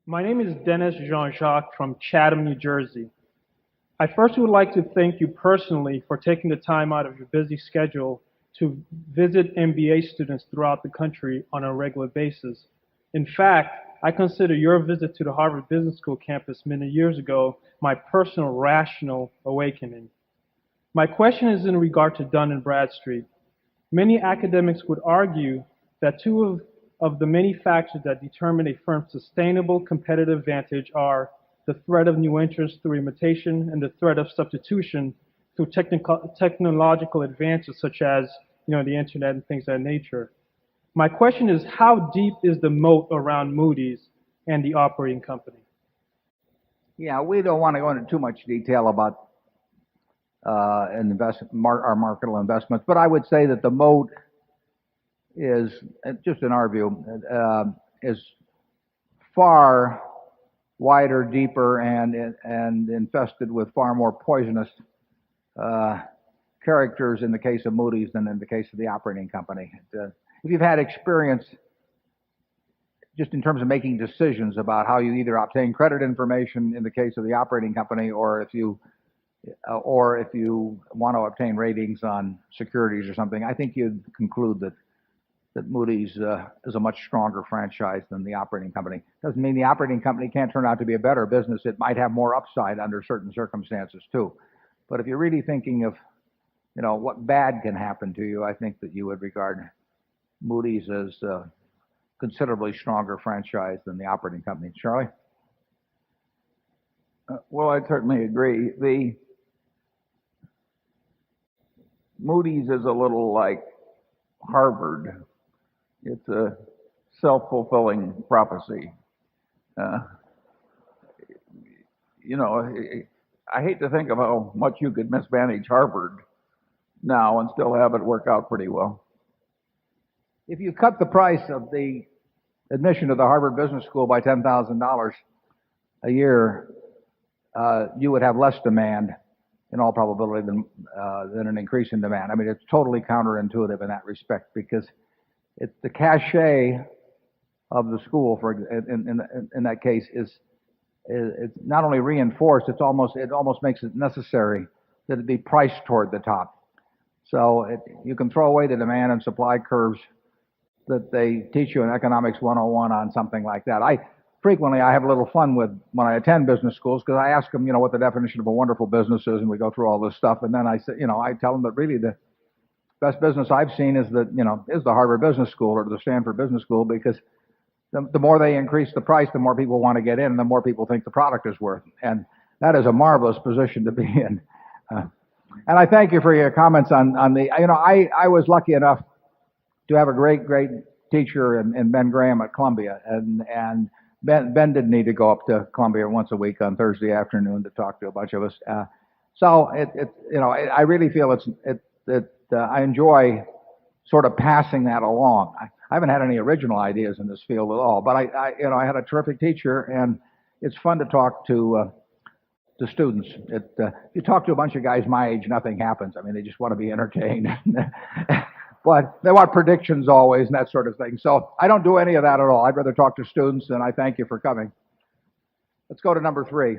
My name is Dennis Jean-Jacques from Chatham, New Jersey. I first would like to thank you personally for taking the time out of your busy schedule to visit MBA students throughout the country on a regular basis. In fact, I consider your visit to the Harvard Business School campus many years ago my personal rational awakening. My question is in regard to Dun and Bradstreet. Many academics would argue that two of the many factors that determine a firm's sustainable competitive advantage are the threat of new entrants through imitation and the threat of substitution through technological advances such as the internet and things of that nature. My question is, how deep is the moat around Moody's and the operating company? Yeah, we don't want to go into too much detail about our marketable investments, but I would say that the moat is, just in our view, is far wider, deeper, and infested with far more poisonous characters in the case of Moody's than in the case of the operating company. If you've had experience just in terms of making decisions about how you either obtain credit information in the case of the operating company, or if you want to obtain ratings on securities or something, I think you'd conclude that Moody's is a much stronger franchise than the operating company. Doesn't mean the operating company can't turn out to be a better business. It might have more upside under certain circumstances too. But if you're really thinking of, what bad can happen to you, I think that you would regard Moody's as a considerably stronger franchise than the operating company. Charlie? Well, I certainly agree. The Moody's is a little like Harvard. It's a self-fulfilling prophecy. I hate to think of how much you could mismanage Harvard now and still have it work out pretty well. If you cut the price of the admission to the Harvard Business School by $10,000 a year, you would have less demand, in all probability, than an increase in demand. I mean, it's totally counterintuitive in that respect, because it's the cachet of the school, in that case, is not only reinforced, it almost makes it necessary that it be priced toward the top. So you can throw away the demand and supply curves that they teach you in Economics 101 on something like that. I have a little fun with when I attend business schools, because I ask them, what the definition of a wonderful business is, and we go through all this stuff, and then I say, I tell them that really the best business I've seen is the Harvard Business School or the Stanford Business School, because the more they increase the price, the more people want to get in, and the more people think the product is worth. And that is a marvelous position to be in. And I thank you for your comments on the. I was lucky enough to have a great teacher in Ben Graham at Columbia, and Ben didn't need to go up to Columbia once a week on Thursday afternoon to talk to a bunch of us. So I really feel I enjoy sort of passing that along. I haven't had any original ideas in this field at all, but I had a terrific teacher, and it's fun to talk to students. If you talk to a bunch of guys my age, nothing happens. I mean, they just want to be entertained. But they want predictions always and that sort of thing. So I don't do any of that at all. I'd rather talk to students, and I thank you for coming. Let's go to number 3.